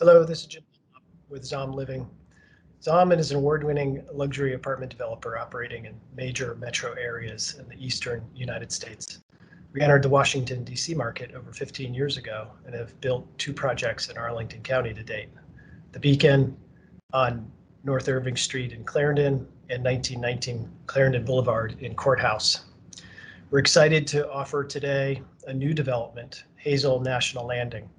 Hello, this is Jim with Zom Living. Zom is an award-winning luxury apartment developer operating in major metro areas in the eastern United States. We entered the Washington, D.C. market over 15 years ago and have built 2 projects in Arlington County to date. The Beacon on North Irving Street in Clarendon and 1919 Clarendon Boulevard in Courthouse. We're excited to offer today a new development, Hazel National Landing,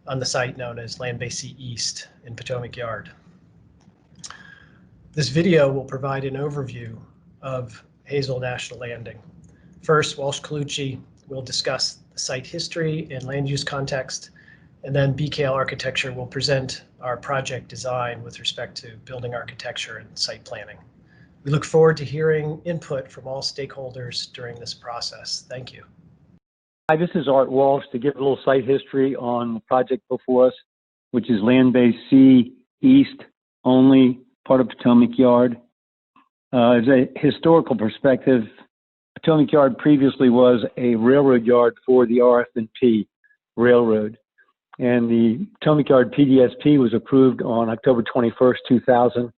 on the site known as Land Bay C East in Potomac Yard. This video will provide an overview of Hazel National Landing. First, Walsh Colucci will discuss the site history and land use context, and then BKL Architecture will present our project design with respect to building architecture and site planning. We look forward to hearing input from all stakeholders during this process. Thank you. Hi, this is Art Walsh to give a little site history on the project before us, which is Land Bay C East only, part of Potomac Yard. As a historical perspective, Potomac Yard previously was a railroad yard for the RF&P Railroad. And the Potomac Yard PDSP was approved on October 21st, 2000,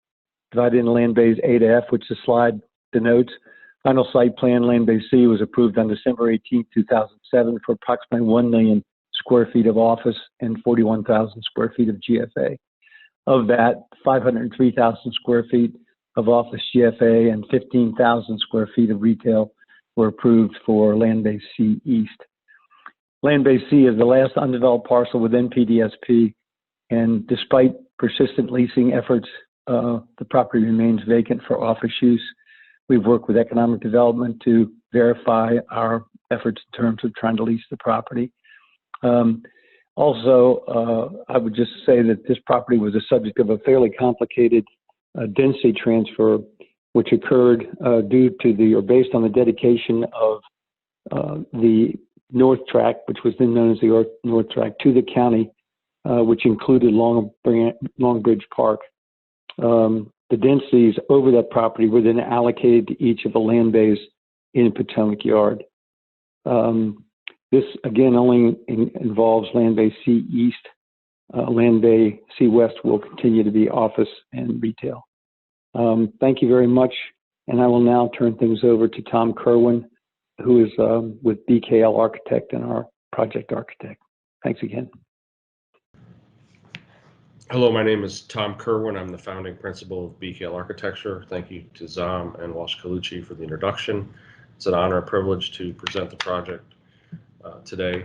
divided into Land Bays A to F, which the slide denotes. Final site plan, Land Bay C, was approved on December 18, 2007 for approximately 1 million square feet of office and 41,000 square feet of GFA. Of that, 503,000 square feet of office GFA and 15,000 square feet of retail were approved for Land Bay C East. Land Bay C is the last undeveloped parcel within PDSP, and despite persistent leasing efforts, the property remains vacant for office use. We've worked with economic development to verify our efforts in terms of trying to lease the property. Also, I would just say that this property was the subject of a fairly complicated density transfer, which occurred based on the dedication of the North Tract, which was then known as the North Tract, to the county, which included Long Bridge Park. The densities over that property were then allocated to each of the land bays in Potomac Yard. This, again, only involves Land Bay C East. Land Bay C West will continue to be office and retail. Thank you very much, and I will now turn things over to Tom Kerwin, who is with BKL Architect and our project architect. Thanks again. Hello, my name is Tom Kerwin. I'm the founding principal of BKL Architecture. Thank you to Zom and Walsh Colucci for the introduction. It's an honor and privilege to present the project today.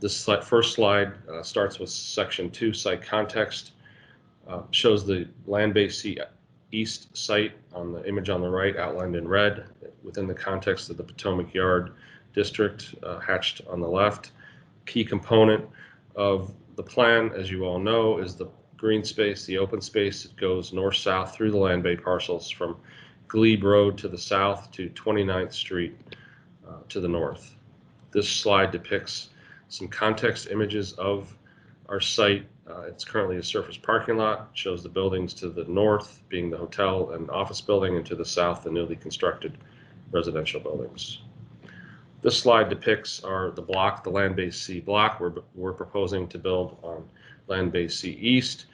This first slide starts with section 2, site context. Shows the Land Bay C East site on the image on the right, outlined in red, within the context of the Potomac Yard district, hatched on the left. Key component of the plan, as you all know, is the green space, the open space. It goes north-south through the Land Bay parcels from Glebe Road to the south to 29th Street to the north. This slide depicts some context images of our site. It's currently a surface parking lot. It shows the buildings to the north being the hotel and office building, and to the south the newly constructed residential buildings. This slide depicts the Land Bay C block we're proposing to build on Land Bay C East,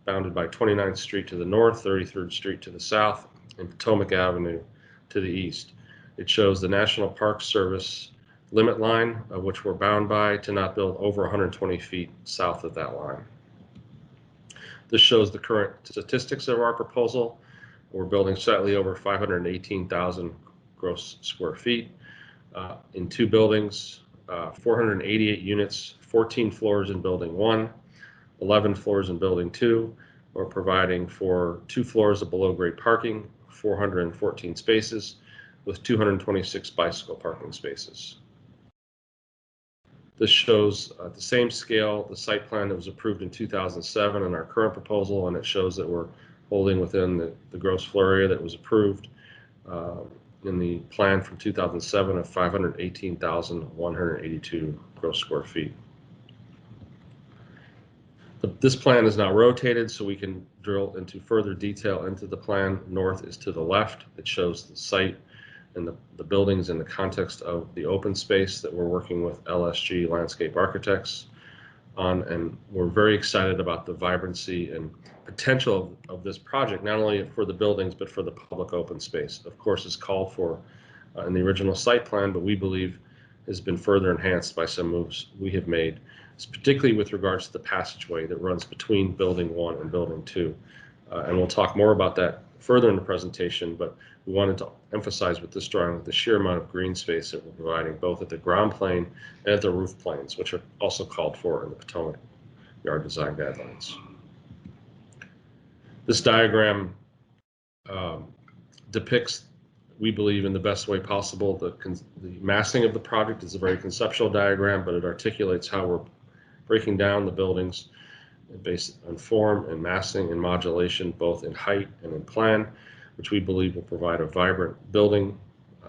bounded by 29th Street to the north, 33rd Street to the south, and Potomac Avenue to the east. It shows the National Park Service limit line, of which we're bound by to not build over 120 feet south of that line. This shows the current statistics of our proposal. We're building slightly over 518,000 gross square feet. In 2 buildings, 488 units, 14 floors in building 1, 11 floors in building 2. We're providing for 2 floors of below grade parking, 414 spaces, with 226 bicycle parking spaces. This shows at the same scale the site plan that was approved in 2007 and our current proposal, and it shows that we're holding within the gross floor area that was approved in the plan from 2007 of 518,182 gross square feet. This plan is now rotated so we can drill into further detail into the plan. North is to the left. It shows the site and the buildings in the context of the open space that we're working with LSG Landscape Architects on, and we're very excited about the vibrancy and potential of this project, not only for the buildings, but for the public open space. Of course, it's called for in the original site plan, but we believe has been further enhanced by some moves we have made, particularly with regards to the passageway that runs between Building 1 and Building 2. And we'll talk more about that further in the presentation, but we wanted to emphasize with this drawing the sheer amount of green space that we're providing, both at the ground plane and at the roof planes, which are also called for in the Potomac Yard Design Guidelines. This diagram depicts, we believe, in the best way possible, the massing of the project. Is a very conceptual diagram, but it articulates how we're breaking down the buildings based on form and massing and modulation, both in height and in plan, which we believe will provide a vibrant building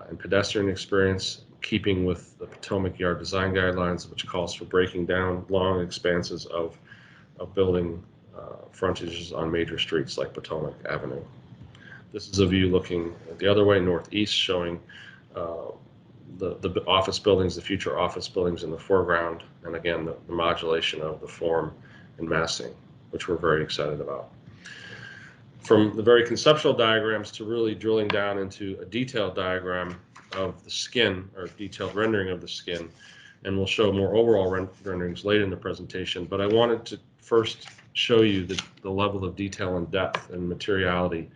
and pedestrian experience, keeping with the Potomac Yard Design Guidelines, which calls for breaking down long expanses of building frontages on major streets like Potomac Avenue. This is a view looking the other way, northeast, showing the office buildings, the future office buildings in the foreground, and again, the modulation of the form and massing, which we're very excited about. From the very conceptual diagrams to really drilling down into a detailed diagram of the skin, or detailed rendering of the skin, and we'll show more overall renderings later in the presentation, but I wanted to first show you the level of detail and depth and materiality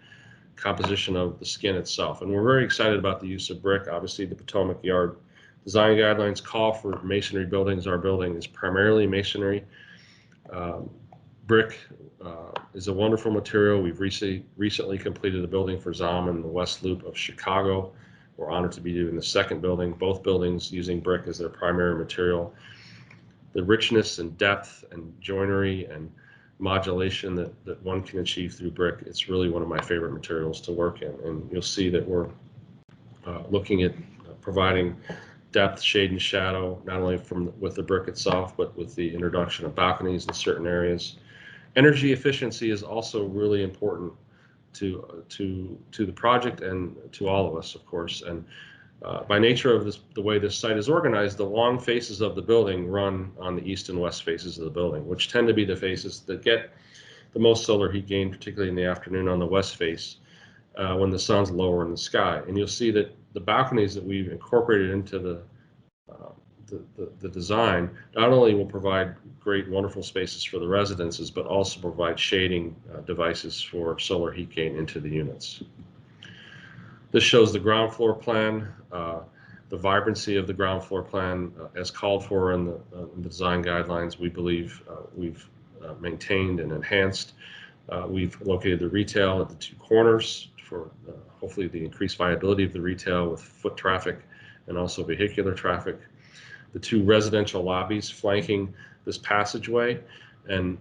composition of the skin itself. And we're very excited about the use of brick. Obviously, the Potomac Yard Design Guidelines call for masonry buildings. Our building is primarily masonry. Brick is a wonderful material. We've recently completed a building for ZOM in the West Loop of Chicago. We're honored to be doing the second building, both buildings using brick as their primary material. The richness and depth and joinery and modulation that one can achieve through brick, it's really one of my favorite materials to work in. And you'll see that we're looking at providing depth, shade, and shadow, not only with the brick itself, but with the introduction of balconies in certain areas. Energy efficiency is also really important to the project and to all of us, of course. And by nature of the way this site is organized, the long faces of the building run on the east and west faces of the building, which tend to be the faces that get the most solar heat gain, particularly in the afternoon on the west face when the sun's lower in the sky. And you'll see that the balconies that we've incorporated into the design not only will provide great, wonderful spaces for the residences, but also provide shading devices for solar heat gain into the units. This shows the ground floor plan, the vibrancy of the ground floor plan as called for in the design guidelines. We believe we've maintained and enhanced. We've located the retail at the two corners for hopefully the increased viability of the retail with foot traffic and also vehicular traffic. The two residential lobbies flanking this passageway. And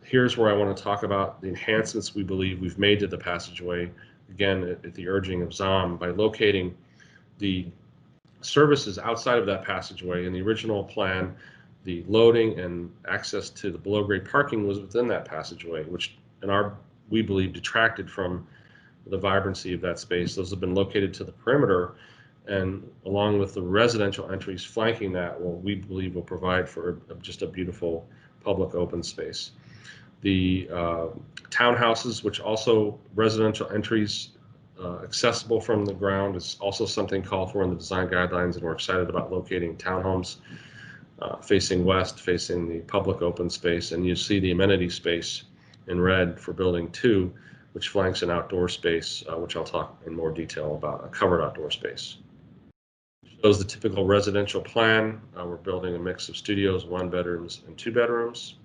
here's where I want to talk about the enhancements we believe we've made to the passageway, again, at the urging of ZOM, by locating the services outside of that passageway. In the original plan, the loading and access to the below-grade parking was within that passageway, which we believe detracted from the vibrancy of that space. Those have been located to the perimeter, and along with the residential entries flanking that, we believe will provide for just a beautiful public open space. The townhouses, which also residential entries accessible from the ground, is also something called for in the design guidelines, and we're excited about locating townhomes facing west, facing the public open space. And you see the amenity space in red for building 2, which flanks an outdoor space, which I'll talk in more detail about, a covered outdoor space. Shows the typical residential plan. We're building a mix of studios, 1 bedrooms, and 2 bedrooms.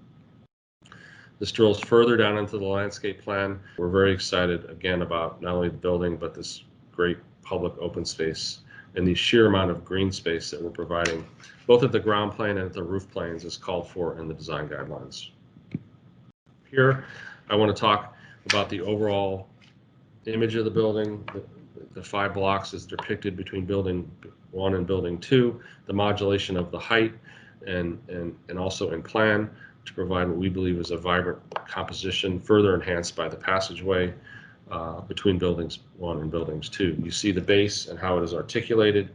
This drills further down into the landscape plan. We're very excited, again, about not only the building, but this great public open space and the sheer amount of green space that we're providing, both at the ground plane and at the roof planes, as called for in the design guidelines. Here, I want to talk about the overall image of the building, the 5 blocks as depicted between building 1 and building 2, the modulation of the height, and also in plan to provide what we believe is a vibrant composition, further enhanced by the passageway between buildings 1 and buildings 2. You see the base and how it is articulated.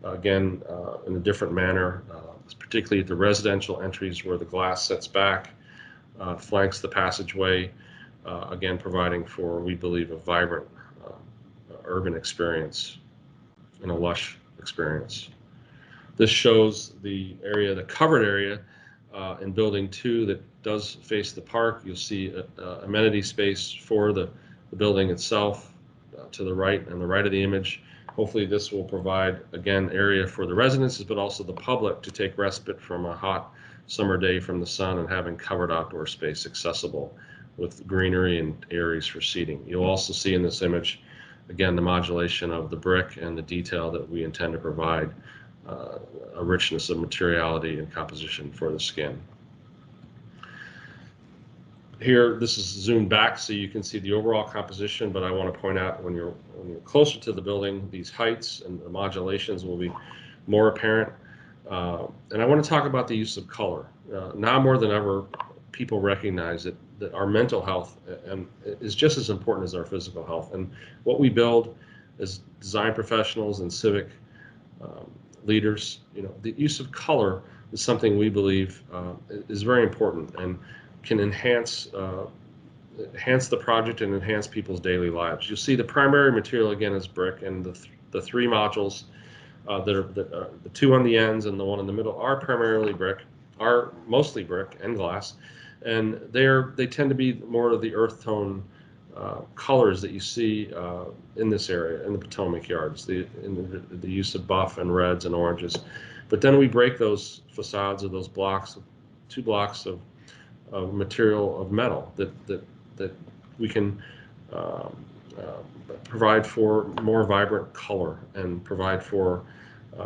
again, in a different manner, particularly at the residential entries where the glass sets back, flanks the passageway, again, providing for, we believe, a vibrant urban experience and a lush experience. This shows the area, the covered area in Building 2 that does face the park. You'll see amenity space for the building itself to the right and the right of the image. Hopefully this will provide, again, area for the residences, but also the public to take respite from a hot summer day from the sun and having covered outdoor space accessible with greenery and areas for seating. You'll also see in this image, again, the modulation of the brick and the detail that we intend to provide, a richness of materiality and composition for the skin. Here, this is zoomed back so you can see the overall composition, but I want to point out when you're closer to the building, these heights and the modulations will be more apparent. And I want to talk about the use of color. Now more than ever, people recognize that our mental health is just as important as our physical health. And what we build as design professionals and civic leaders, the use of color is something we believe is very important and can enhance the project and enhance people's daily lives. You'll see the primary material again is brick, and the three modules that are the two on the ends and the one in the middle are primarily brick, are mostly brick and glass, and they tend to be more of the earth tone colors that you see in this area in the Potomac yards, the use of buff and reds and oranges. But then we break those facades of those blocks, 2 blocks of material of metal that we can provide for more vibrant color and provide for,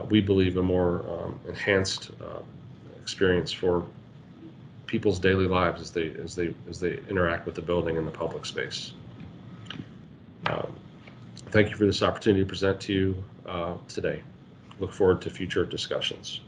we believe, a more enhanced experience for people's daily lives as they interact with the building and the public space. Thank you for this opportunity to present to you today. Look forward to future discussions.